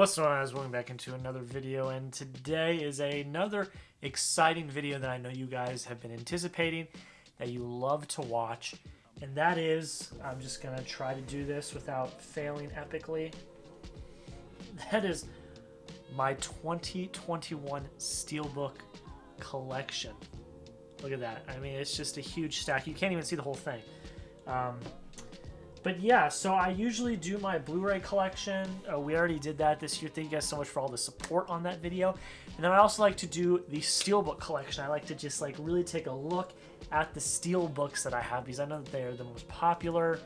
What's going on, guys? Welcome back into another video, and today is another exciting video that I know you guys have been anticipating, that you love to watch, and that is, I'm just going to try to do this without failing epically, that is my 2021 Steelbook Collection. Look at that. I mean, it's just a huge stack. You can't even see the whole thing. But yeah, so I usually do my Blu-ray collection. We already did that this year. Thank you guys so much for all the support on that video. And then I also like to do the Steelbook collection. I like to just really take a look at the Steelbooks that I have, because I know that they are the most popular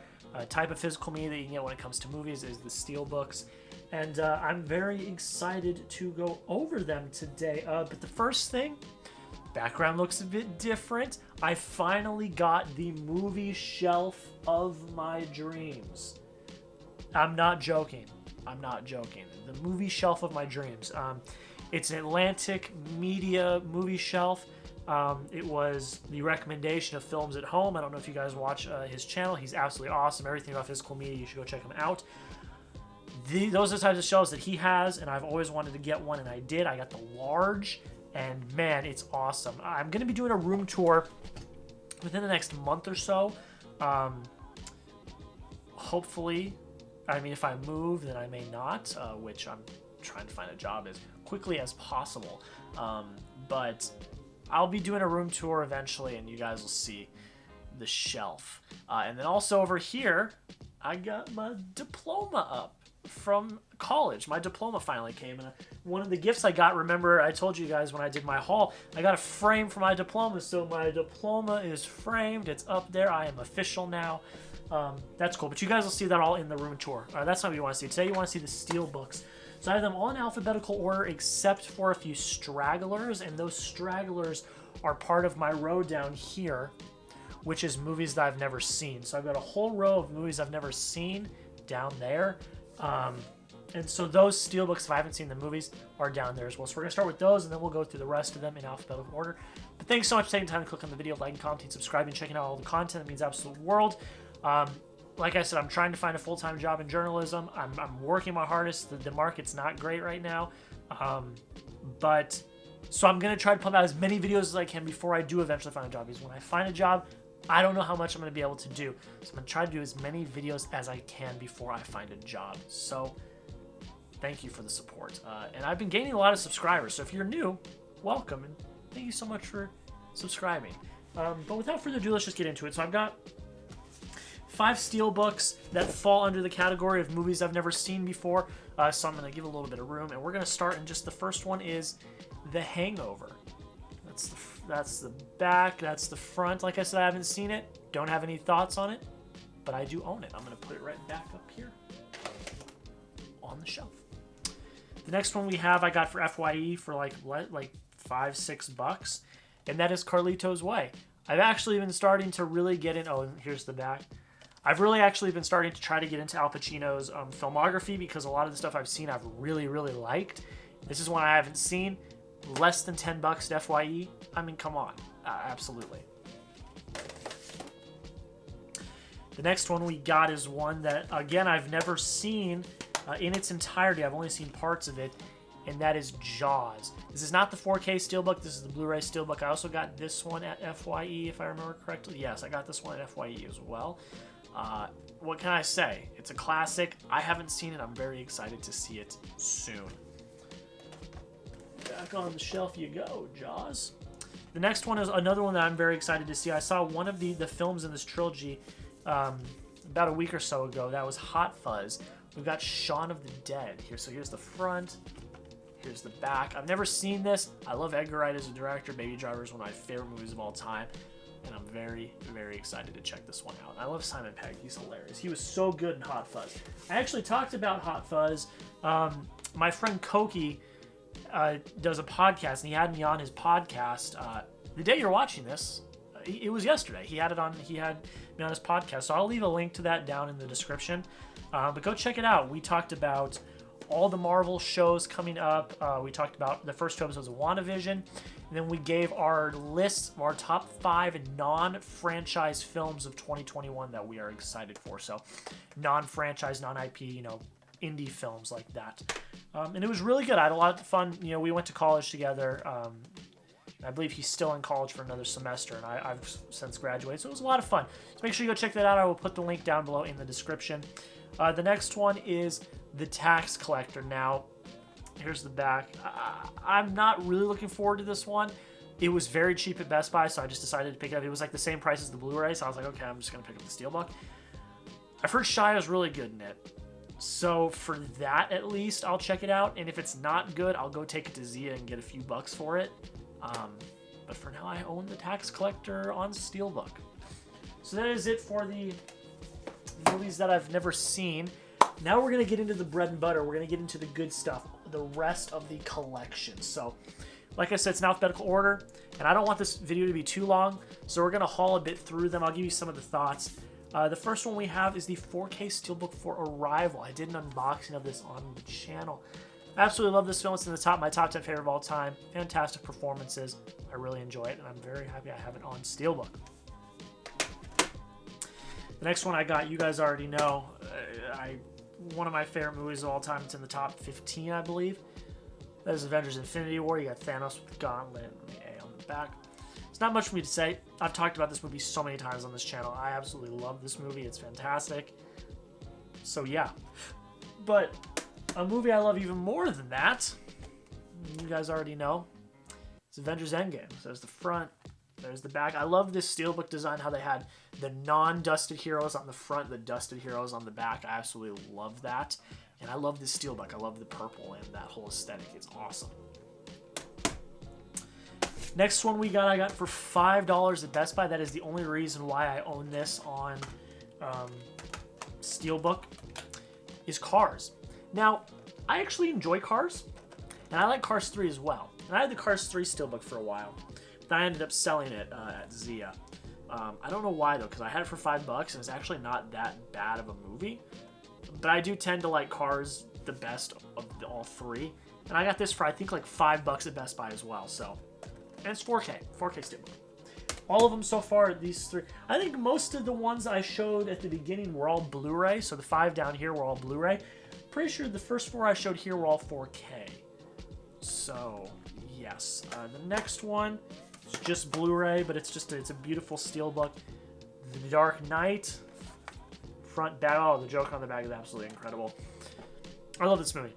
type of physical media that you can get when it comes to movies is the Steelbooks. And I'm very excited to go over them today. But the first thing, background looks a bit different. I finally got the movie shelf of my dreams. I'm not joking. The movie shelf of my dreams. It's an Atlantic Media movie shelf. It was the recommendation of Films at Home. I don't know if you guys watch his channel. He's absolutely awesome. Everything about physical media, you should go check him out. Those are the types of shelves that he has, and I've always wanted to get one, and I did. I got the large. And man, it's awesome. I'm going to be doing a room tour within the next month or so. Hopefully, I mean, if I move, then I may not, which I'm trying to find a job as quickly as possible. But I'll be doing a room tour eventually, and you guys will see the shelf. And then also over here, I got my diploma up from college. My diploma finally came, and one of the gifts I got, remember I told you guys when I did my haul, I got a frame for my diploma, so my diploma is framed. It's up there. I am official now. That's cool, but you guys will see that all in the room tour. That's not what you want to see. Today you want to see the Steelbooks. So I have them all in alphabetical order except for a few stragglers, and those stragglers are part of my row down here, which is movies that I've never seen. So I've got a whole row of movies I've never seen down there. And so those Steelbooks, if I haven't seen the movies, are down there as well. So we're going to start with those, and then we'll go through the rest of them in alphabetical order. But thanks so much for taking time to click on the video, liking, commenting, subscribing, checking out all the content. It means the absolute world. Like I said, I'm trying to find a full-time job in journalism. I'm working my hardest. The market's not great right now. So I'm going to try to pump out as many videos as I can before I do eventually find a job. Because when I find a job, I don't know how much I'm going to be able to do. So I'm going to try to do as many videos as I can before I find a job. So thank you for the support. And I've been gaining a lot of subscribers. So if you're new, welcome. And thank you so much for subscribing. But without further ado, let's just get into it. So I've got 5 Steelbooks that fall under the category of movies I've never seen before. So I'm going to give a little bit of room. And we're going to start, and just the first one is The Hangover. That's the back, that's the front. Like I said, I haven't seen it, don't have any thoughts on it, but I do own it. I'm going to put it right back up here on the shelf. The next one we have, I got for FYE for like $5-6, and that is Carlito's Way. I've actually been starting to really get in. Oh, here's the back. I've really actually been starting to try to get into Al Pacino's filmography, because a lot of the stuff I've seen I've really liked. This is one I haven't seen. Less than $10 at FYE. I mean, come on. Absolutely. The next one we got is one that, again, I've never seen in its entirety. I've only seen parts of it, and that is Jaws. This is not the 4K Steelbook. This is the Blu-ray Steelbook. I also got this one at FYE, if I remember correctly. Yes, I got this one at FYE as well. What can I say? It's a classic. I haven't seen it. I'm very excited to see it soon. Back on the shelf you go, Jaws. The next one is another one that I'm very excited to see. I saw one of the films in this trilogy about a week or so ago. That was Hot Fuzz. We've got Shaun of the Dead here. So here's the front. Here's the back. I've never seen this. I love Edgar Wright as a director. Baby Driver is one of my favorite movies of all time. And I'm very excited to check this one out. I love Simon Pegg. He's hilarious. He was so good in Hot Fuzz. I actually talked about Hot Fuzz. My friend Koki does a podcast, and he had me on his podcast the day you're watching this. It was yesterday. He had me on his podcast, so I'll leave a link to that down in the description. But go check it out. We talked about all the Marvel shows coming up. We talked about the first 2 episodes of WandaVision, and then we gave our list of our top 5 non-franchise films of 2021 that we are excited for. So non-franchise, non-IP, indie films like that. And it was really good. I had a lot of fun. You know, we went to college together. I believe he's still in college for another semester, and I've since graduated, so it was a lot of fun. So make sure you go check that out. I will put the link down below in the description. The next one is The Tax Collector. Now, here's the back. I'm not really looking forward to this one. It was very cheap at Best Buy, so I just decided to pick it up. It was like the same price as the Blu-ray, so I was like, okay, I'm just going to pick up the Steelbook. I've heard Shia's really good in it. So for that, at least, I'll check it out. And if it's not good, I'll go take it to Zia and get a few bucks for it. But for now, I own The Tax Collector on Steelbook. So that is it for the movies that I've never seen. Now we're going to get into the bread and butter. We're going to get into the good stuff, the rest of the collection. So, like I said, it's in alphabetical order, and I don't want this video to be too long, so we're going to haul a bit through them. I'll give you some of the thoughts. The first one we have is the 4K Steelbook for Arrival. I did an unboxing of this on the channel. I absolutely love this film. It's in my top 10 favorite of all time. Fantastic performances. I really enjoy it, and I'm very happy I have it on Steelbook. The next one I got, you guys already know. One of my favorite movies of all time. It's in the top 15, I believe. That is Avengers Infinity War. You got Thanos with the gauntlet and the A on the back. It's not much for me to say. I've talked about this movie so many times on this channel. I absolutely love this movie. It's fantastic. So yeah. But a movie I love even more than that, you guys already know, it's Avengers Endgame. So there's the front, there's the back. I love this Steelbook design, how they had the non-dusted heroes on the front, the dusted heroes on the back. I absolutely love that. And I love this Steelbook. I love the purple and that whole aesthetic. It's awesome. Next one I got for $5 at Best Buy. That is the only reason why I own this on Steelbook, is Cars. Now, I actually enjoy Cars, and I like Cars 3 as well. And I had the Cars 3 Steelbook for a while, but I ended up selling it at Zia. I don't know why, though, because I had it for $5, and it's actually not that bad of a movie. But I do tend to like Cars the best of all three. And I got this for, I think, like $5 at Best Buy as well. So, and it's 4K Steelbook. All of them so far, these three. I think most of the ones I showed at the beginning were all Blu-ray. So the 5 down here were all Blu-ray. Pretty sure the first 4 I showed here were all 4K. So, yes. The next one is just Blu-ray, but it's a beautiful Steelbook. The Dark Knight. Front, back. Oh, the Joker on the back is absolutely incredible. I love this movie.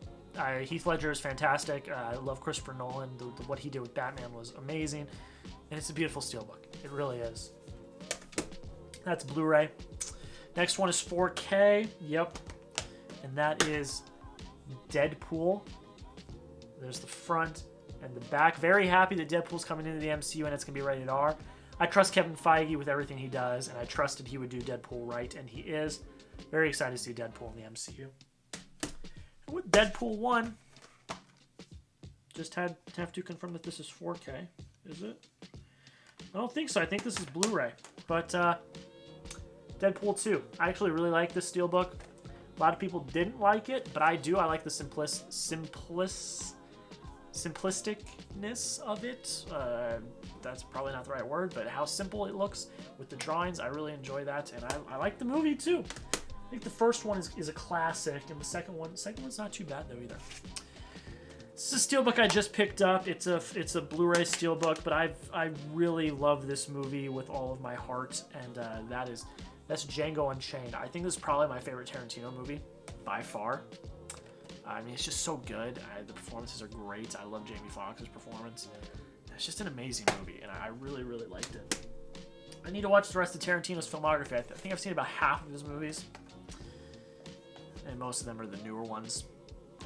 Heath Ledger is fantastic. I love Christopher Nolan. What he did with Batman was amazing. And it's a beautiful Steelbook. It really is. That's Blu-ray. Next one is 4K. Yep. And that is Deadpool. There's the front and the back. Very happy that Deadpool's coming into the MCU and it's going to be rated R. I trust Kevin Feige with everything he does, and I trusted he would do Deadpool right, and he is. Very excited to see Deadpool in the MCU. And with Deadpool 1, just have to confirm that this is 4K. Is it? I don't think so. I think this is Blu-ray. But Deadpool 2. I actually really like this Steelbook. A lot of people didn't like it, but I do. I like the simplisticness of it. That's probably not the right word, but how simple it looks with the drawings. I really enjoy that, and I like the movie too. I think the first one is a classic, and the second one's not too bad though either. This is a Steelbook I just picked up. It's a Blu-ray Steelbook, but I really love this movie with all of my heart, and that's Django Unchained. I think this is probably my favorite Tarantino movie by far. I mean, it's just so good. The performances are great. I love Jamie Foxx's performance. It's just an amazing movie, and I really, really liked it. I need to watch the rest of Tarantino's filmography. I think I've seen about half of his movies, and most of them are the newer ones.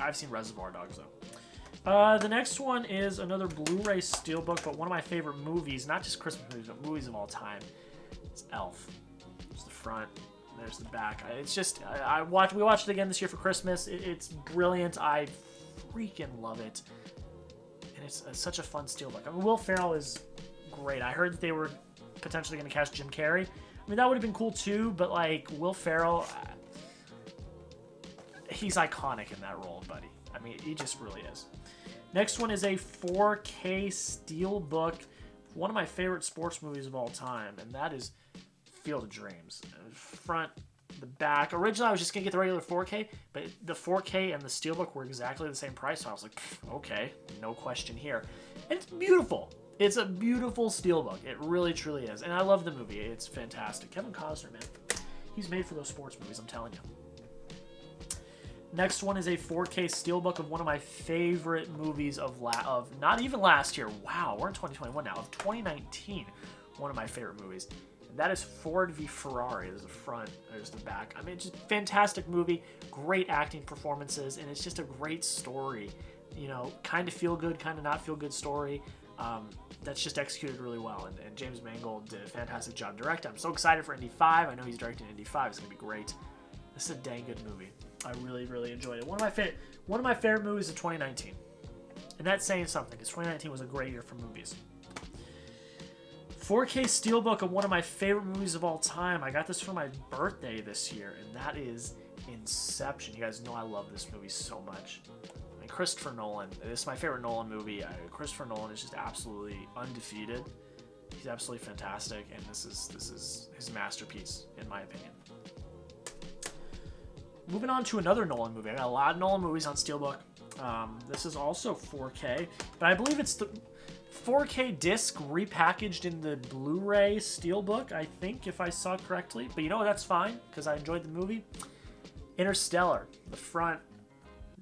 I've seen Reservoir Dogs, though. The next one is another Blu-ray Steelbook, but one of my favorite movies, not just Christmas movies, but movies of all time. It's Elf. There's the front. There's the back. It's just, we watched it again this year for Christmas. It's brilliant. I freaking love it. And it's such a fun Steelbook. I mean, Will Ferrell is great. I heard that they were potentially going to cast Jim Carrey. I mean, that would have been cool too, but like, Will Ferrell, he's iconic in that role, buddy. I mean, he just really is. Next one is a 4K Steelbook. One of my favorite sports movies of all time, and that is Field of Dreams. Front, the back. Originally, I was just going to get the regular 4K, but the 4K and the Steelbook were exactly the same price, so I was like, okay, no question here. And it's beautiful. It's a beautiful Steelbook. It really, truly is. And I love the movie. It's fantastic. Kevin Costner, man. He's made for those sports movies, I'm telling you. Next one is a 4K Steelbook of one of my favorite movies of not even last year. Wow, we're in 2021 now. Of 2019, one of my favorite movies. And that is Ford v Ferrari. There's the front, there's the back. I mean, it's just a fantastic movie, great acting performances, and it's just a great story. You know, kind of feel good, kind of not feel good story. That's just executed really well, and James Mangold did a fantastic job directing. I'm so excited for Indy 5. I know he's directing Indy 5. It's gonna be great. This is a dang good movie. I really, really enjoyed it. One of my favorite movies of 2019, and that's saying something because 2019 was a great year for movies. 4K Steelbook of one of my favorite movies of all time. I got this for my birthday this year, and that is Inception. You guys know I love this movie so much. And Christopher Nolan. This is my favorite Nolan movie. Christopher Nolan is just absolutely undefeated. He's absolutely fantastic, and this is his masterpiece, in my opinion. Moving on to another Nolan movie. I got a lot of Nolan movies on Steelbook. This is also 4K, but I believe it's the 4K disc repackaged in the Blu-ray Steelbook, I think, if I saw it correctly. But you know what? That's fine, because I enjoyed the movie. Interstellar. The front,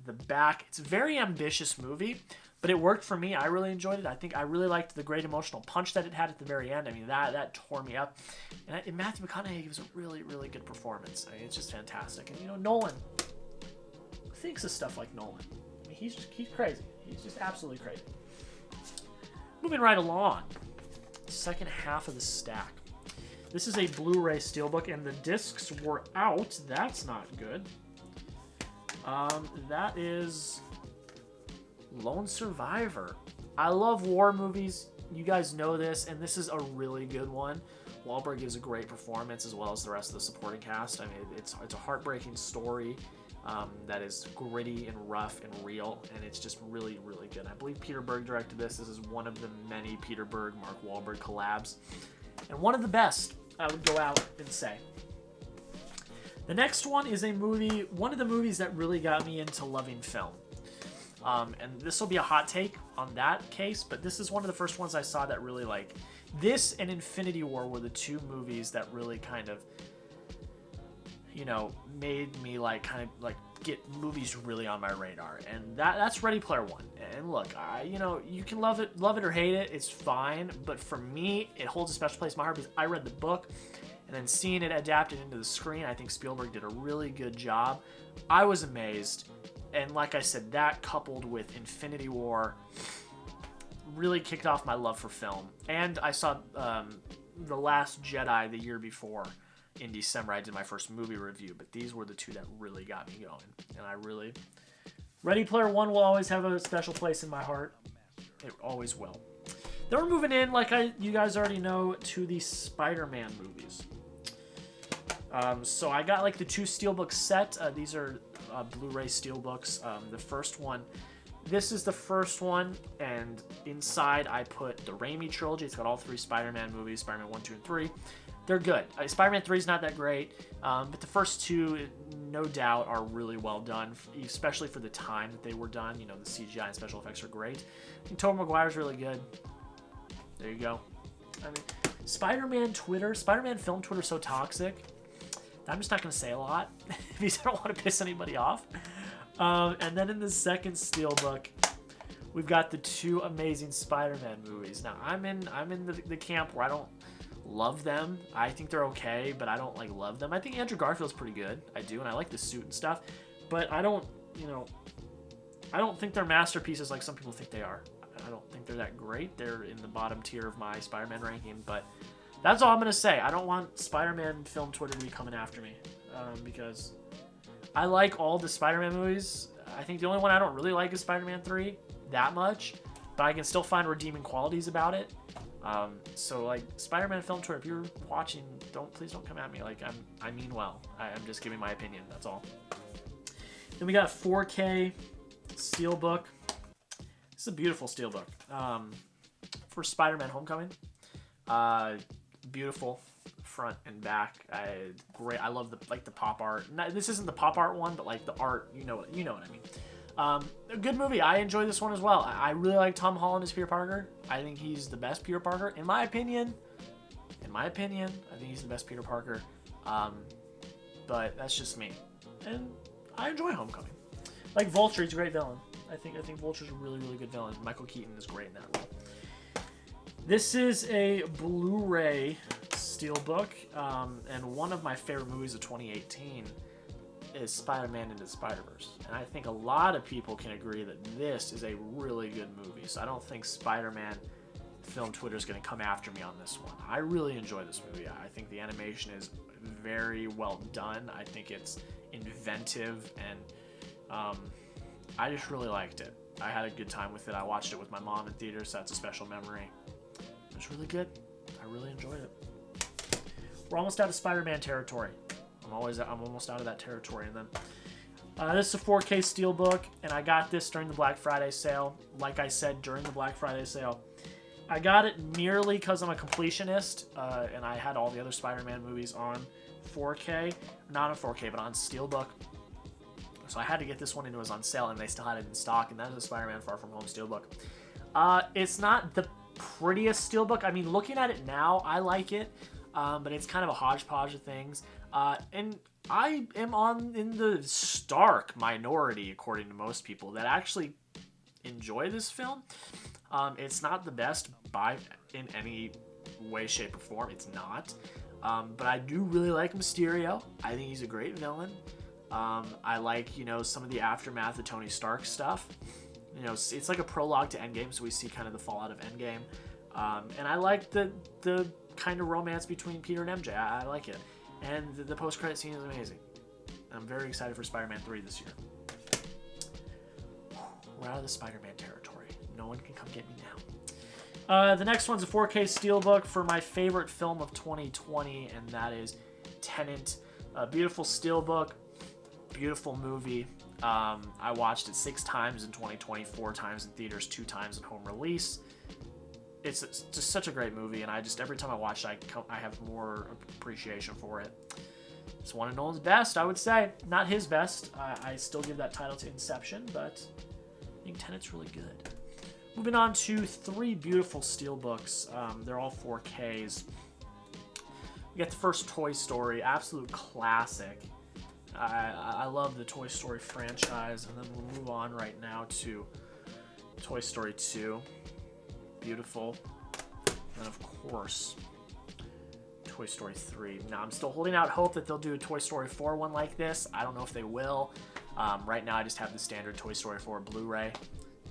the back. It's a very ambitious movie, but it worked for me. I really enjoyed it. I think I really liked the great emotional punch that it had at the very end. I mean, that tore me up. And Matthew McConaughey gives a really, really good performance. I mean, it's just fantastic. And, you know, Nolan thinks of stuff like Nolan. I mean, he's crazy. He's just absolutely crazy. Moving right along. Second half of the stack. This is a Blu-ray Steelbook, and the discs were out. That's not good. That is Lone Survivor. I love war movies. You guys know this, and this is a really good one. Wahlberg gives a great performance as well as the rest of the supporting cast. I mean, it's a heartbreaking story that is gritty and rough and real, and it's just really, really good. I believe Peter Berg directed this. This is one of the many Peter Berg, Mark Wahlberg collabs, and one of the best, I would go out and say. The next one is one of the movies that really got me into loving film. And this will be a hot take on that case, but this is one of the first ones I saw that really, like, this and Infinity War were the two movies that really kind of, you know, made me get movies really on my radar. And that's Ready Player One. And look, you can love it or hate it, it's fine, but for me, it holds a special place in my heart because I read the book, and then seeing it adapted into the screen, I think Spielberg did a really good job. I was amazed. And like I said, that coupled with Infinity War really kicked off my love for film. And I saw The Last Jedi the year before in December. I did my first movie review, but these were the two that really got me going. And Ready Player One will always have a special place in my heart. It always will. Then we're moving in, you guys already know, to the Spider-Man movies. So I got the two Steelbook set. These are Blu-ray Steelbooks. The first one, this is the first one, and inside I put the Raimi trilogy. It's got all three Spider-Man movies, Spider-Man 1, 2, and 3. They're good. Spider-Man 3 is not that great, but the first two, no doubt, are really well done, especially for the time that they were done. You know, the CGI and special effects are great. I think Tobey Maguire's really good. There you go. I mean, Spider-Man film Twitter is so toxic. I'm just not going to say a lot because I don't want to piss anybody off. And then in the second Steelbook, we've got the two amazing Spider-Man movies. Now, I'm in the camp where I don't love them. I think they're okay, but I don't love them. I think Andrew Garfield's pretty good. I do, and I like the suit and stuff. But I don't think they're masterpieces like some people think they are. I don't think they're that great. They're in the bottom tier of my Spider-Man ranking, but that's all I'm going to say. I don't want Spider-Man film Twitter to be coming after me because I like all the Spider-Man movies. I think the only one I don't really like is Spider-Man 3 that much, but I can still find redeeming qualities about it. So Spider-Man film Twitter, if you're watching, please don't come at me. I mean well. I'm just giving my opinion. That's all. Then we got a 4K Steelbook. This is a beautiful Steelbook for Spider-Man Homecoming. Beautiful front and back. Great. I love the pop art. This isn't the pop art one, but like the art. You know what I mean. A good movie. I enjoy this one as well. I really like Tom Holland as Peter Parker. I think he's the best Peter Parker, in my opinion. I think he's the best Peter Parker. But that's just me. And I enjoy Homecoming. Like Vulture, he's a great villain. I think Vulture's a really, really good villain. Michael Keaton is great in that role. This is a Blu-ray Steelbook, and one of my favorite movies of 2018 is Spider-Man Into the Spider-Verse. And I think a lot of people can agree that this is a really good movie. So I don't think Spider-Man film Twitter is going to come after me on this one. I really enjoy this movie. I think the animation is very well done. I think it's inventive, and I just really liked it. I had a good time with it. I watched it with my mom in theater, so that's a special memory. It was really good. I really enjoyed it. We're almost out of Spider-Man territory. I'm almost out of that territory. And then this is a 4K Steelbook, and I got this during the Black Friday sale. Like I said, during the Black Friday sale, I got it merely because I'm a completionist, and I had all the other Spider-Man movies on 4K. Not on 4K, but on Steelbook. So I had to get this one, and it was on sale, and they still had it in stock, and that is a Spider-Man Far From Home Steelbook. It's not the prettiest Steelbook. I mean, looking at it now, I like it, but it's kind of a hodgepodge of things. And I am in the stark minority, according to most people, that actually enjoy this film. It's not the best in any way, shape, or form. It's not. But I do really like Mysterio. I think he's a great villain. I like, some of the aftermath of Tony Stark stuff. It's like a prologue to Endgame, so we see kind of the fallout of Endgame. And I like the kind of romance between Peter and MJ. I like it. And the post-credit scene is amazing. I'm very excited for Spider-Man 3 this year. We're out of the Spider-Man territory. No one can come get me now. The next one's a 4K Steelbook for my favorite film of 2020, and that is Tenet. A beautiful Steelbook, beautiful movie. I watched it 6 times in 2020, 4 times in theaters, 2 times in home release. It's just such a great movie, and every time I watch it, I have more appreciation for it. It's one of Nolan's best, I would say. Not his best. I still give that title to Inception, but I think Tenet's really good. Moving on to 3 beautiful Steelbooks. They're all 4Ks. We got the first Toy Story, absolute classic. I love the Toy Story franchise, and then we'll move on right now to Toy Story 2. Beautiful. And of course, Toy Story 3. Now, I'm still holding out hope that they'll do a Toy Story 4 one like this. I don't know if they will. Right now, I just have the standard Toy Story 4 Blu-ray.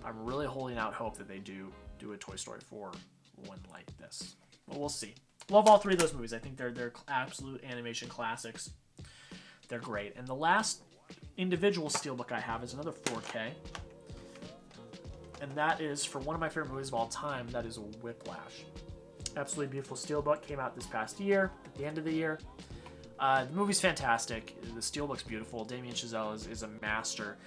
I'm really holding out hope that they do a Toy Story 4 one like this. But we'll see. Love all 3 of those movies. I think they're absolute animation classics. They're great. And the last individual Steelbook I have is another 4K. And that is for one of my favorite movies of all time. That is Whiplash. Absolutely beautiful Steelbook. Came out this past year, at the end of the year. The movie's fantastic. The Steelbook's beautiful. Damien Chazelle is a master.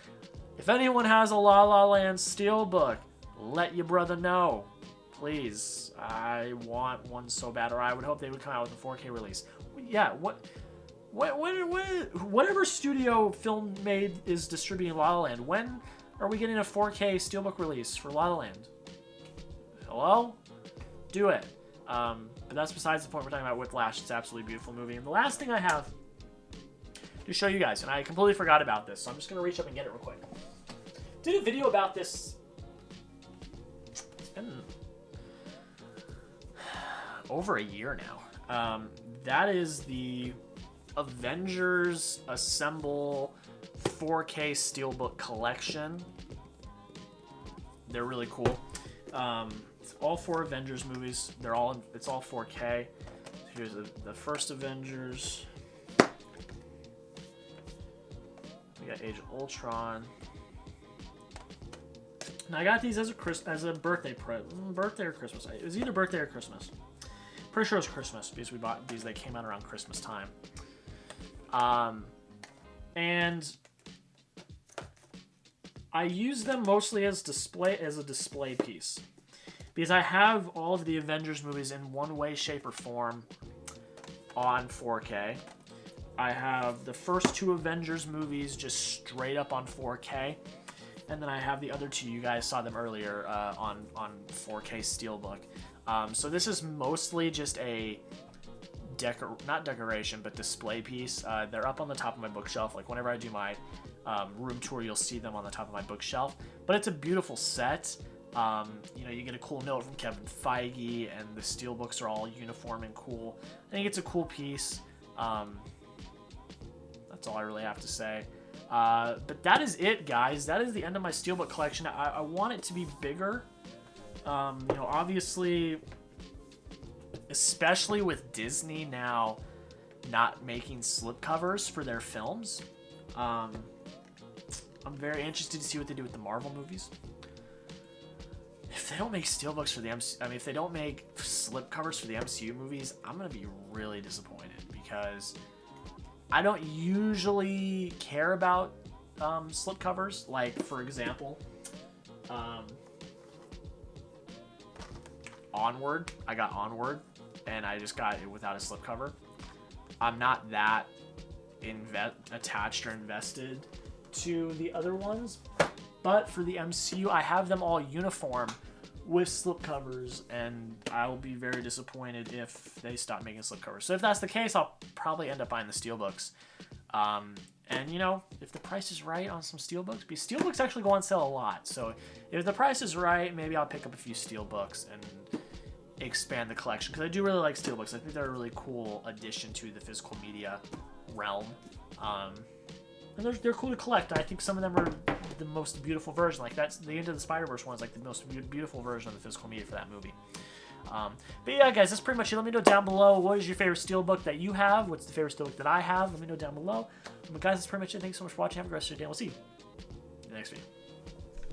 If anyone has a La La Land Steelbook, let your brother know. Please. I want one so bad. Or I would hope they would come out with a 4K release. Yeah, whatever studio film made is distributing La La Land, when are we getting a 4K Steelbook release for La La Land? Hello? Do it. But that's besides the point. We're talking about Whiplash. It's an absolutely beautiful movie. And the last thing I have to show you guys, and I completely forgot about this, so I'm just going to reach up and get it real quick. Did a video about this. It's been over a year now. That is the Avengers Assemble 4K Steelbook Collection. They're really cool. It's all 4 Avengers movies. It's all 4K. Here's the first Avengers. We got Age of Ultron. And I got these as a birthday or Christmas. It was either birthday or Christmas. Pretty sure it was Christmas because we bought these. They came out around Christmas time. And I use them mostly as a display piece because I have all of the Avengers movies in one way, shape, or form on 4K. I have the first 2 Avengers movies just straight up on 4K. And then I have the other 2, you guys saw them earlier, on 4K Steelbook. So this is mostly just a not decoration, but display piece. They're up on the top of my bookshelf. Like whenever I do my room tour, you'll see them on the top of my bookshelf. But it's a beautiful set. You know, you get a cool note from Kevin Feige, and the Steelbooks are all uniform and cool. I think it's a cool piece. That's all I really have to say. But that is it, guys. That is the end of my Steelbook collection. I want it to be bigger. You know, obviously, especially with Disney now not making slipcovers for their films. I'm very interested to see what they do with the Marvel movies. If they don't make steelbooks for the MCU, I mean, if they don't make slipcovers for the MCU movies, I'm gonna be really disappointed, because I don't usually care about slipcovers. Like, for example, Onward. I got Onward, and I just got it without a slipcover. I'm not that attached or invested to the other ones, but for the MCU, I have them all uniform with slipcovers, and I will be very disappointed if they stop making slipcovers. So if that's the case, I'll probably end up buying the Steelbooks. And, you know, if the price is right on some Steelbooks, because Steelbooks actually go on sale a lot. So if the price is right, maybe I'll pick up a few Steelbooks and expand the collection, because I do really like Steelbooks. I think they're a really cool addition to the physical media realm. And they're cool to collect. I think some of them are the most beautiful version. Like, that's the Into the Spider-Verse one is like the most beautiful version of the physical media for that movie. But yeah, guys, that's pretty much it. Let me know down below, what is your favorite Steelbook that you have? What's the favorite Steelbook that I have? Let me know down below. But guys, that's pretty much it. Thanks so much for watching. Have a great rest of your day. We'll see you in the next video.